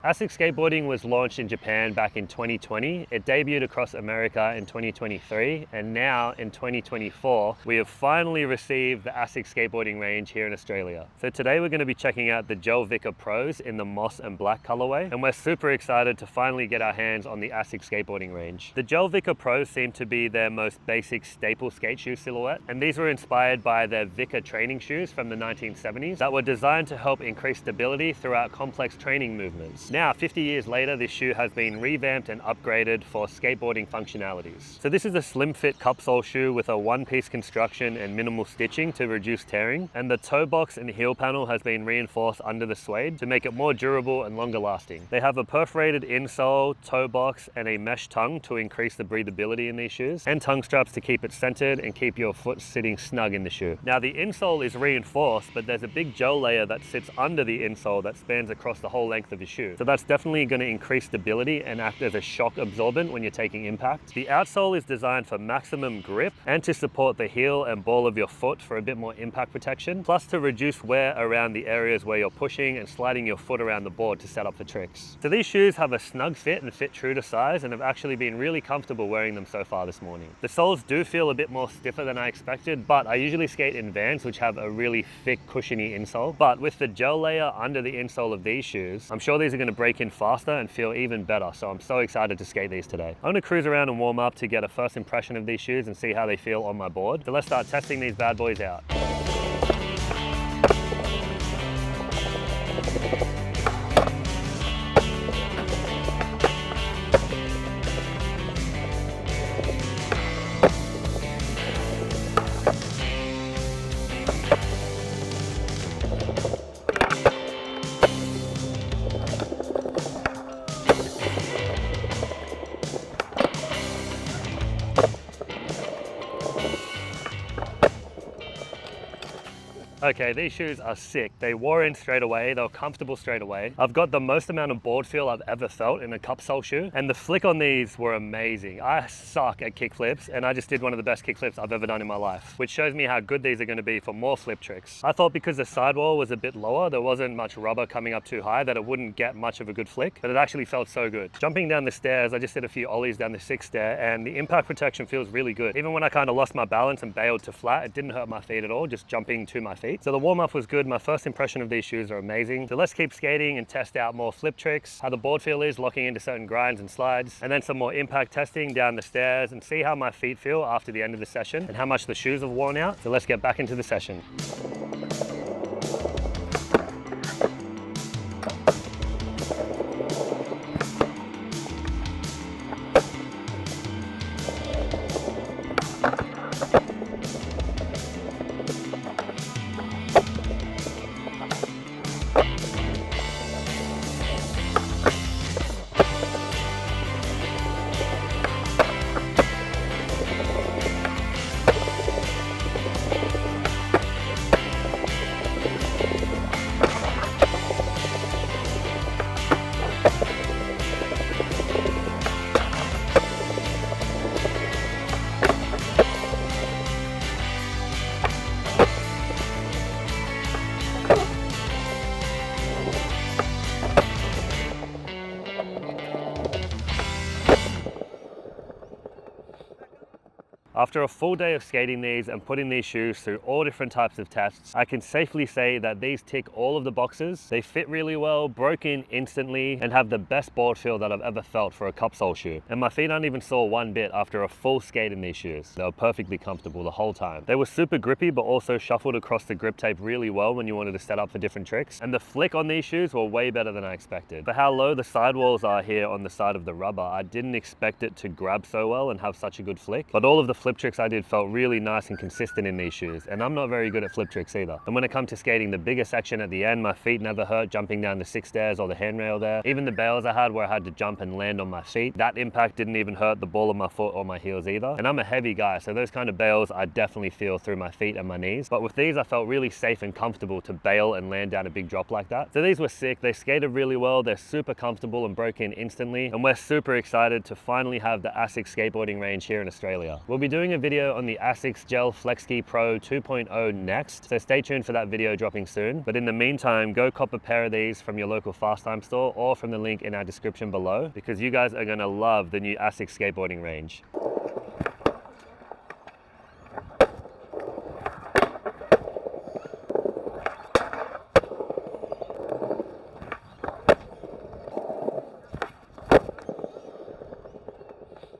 ASICS Skateboarding was launched in Japan back in 2020. It debuted across America in 2023, and now in 2024, we have finally received the ASICS Skateboarding range here in Australia. So today we're going to be checking out the Gel Vickka Pros in the moss and black colorway, and we're super excited to finally get our hands on the ASICS Skateboarding range. The Gel Vickka Pros seem to be their most basic staple skate shoe silhouette, and these were inspired by their Vickka training shoes from the 1970s that were designed to help increase stability throughout complex training movements. Now, 50 years later, this shoe has been revamped and upgraded for skateboarding functionalities. So this is a slim fit cup sole shoe with a one-piece construction and minimal stitching to reduce tearing. And the toe box and heel panel has been reinforced under the suede to make it more durable and longer lasting. They have a perforated insole, toe box, and a mesh tongue to increase the breathability in these shoes, and tongue straps to keep it centered and keep your foot sitting snug in the shoe. Now, the insole is reinforced, but there's a big gel layer that sits under the insole that spans across the whole length of your shoe. So that's definitely going to increase stability and act as a shock absorbent when you're taking impact. The outsole is designed for maximum grip and to support the heel and ball of your foot for a bit more impact protection, plus to reduce wear around the areas where you're pushing and sliding your foot around the board to set up for tricks. So these shoes have a snug fit and fit true to size, and have actually been really comfortable wearing them so far this morning. The soles do feel a bit more stiffer than I expected, but I usually skate in Vans, which have a really thick, cushiony insole. But with the gel layer under the insole of these shoes, I'm sure these are going to break in faster and feel even better, so I'm so excited to skate these today. I'm going to cruise around and warm up to get a first impression of these shoes and see how they feel on my board. So let's start testing these bad boys out. Okay, these shoes are sick. They wore in straight away. They were comfortable straight away. I've got the most amount of board feel I've ever felt in a cup sole shoe, and the flick on these were amazing. I suck at kick flips, and I just did one of the best kick flips I've ever done in my life, which shows me how good these are going to be for more flip tricks. I thought because the sidewall was a bit lower, there wasn't much rubber coming up too high, that it wouldn't get much of a good flick, but it actually felt so good. Jumping down the stairs, I just did a few ollies down the 6th stair, and the impact protection feels really good. Even when I kind of lost my balance and bailed to flat, it didn't hurt my feet at all, just jumping to my feet. So the warm-up was good. My first impression of these shoes are amazing. So let's keep skating and test out more flip tricks, how the board feel is locking into certain grinds and slides, and then some more impact testing down the stairs and see how my feet feel after the end of the session and how much the shoes have worn out. So let's get back into the session. After a full day of skating these and putting these shoes through all different types of tests, I can safely say that these tick all of the boxes. They fit really well, broke in instantly, and have the best board feel that I've ever felt for a cup sole shoe. And my feet aren't even sore one bit after a full skate in these shoes. They were perfectly comfortable the whole time. They were super grippy, but also shuffled across the grip tape really well when you wanted to set up for different tricks. And the flick on these shoes were way better than I expected. For how low the sidewalls are here on the side of the rubber, I didn't expect it to grab so well and have such a good flick. But all of the flip tricks I did felt really nice and consistent in these shoes, and I'm not very good at flip tricks either. And when it comes to skating the bigger section at the end, my feet never hurt jumping down the 6 stairs or the handrail there. Even the bails I had where I had to jump and land on my feet, that impact didn't even hurt the ball of my foot or my heels either. And I'm a heavy guy, so those kind of bails I definitely feel through my feet and my knees. But with these, I felt really safe and comfortable to bail and land down a big drop like that. So these were sick. They skated really well. They're super comfortable and broke in instantly. And we're super excited to finally have the ASICS skateboarding range here in Australia. We'll be doing doing a video on the ASICS Gel Vickka Pro 2.0 next, so stay tuned for that video dropping soon. But in the meantime, go cop a pair of these from your local Fast Time store or from the link in our description below, because you guys are gonna love the new ASICS skateboarding range.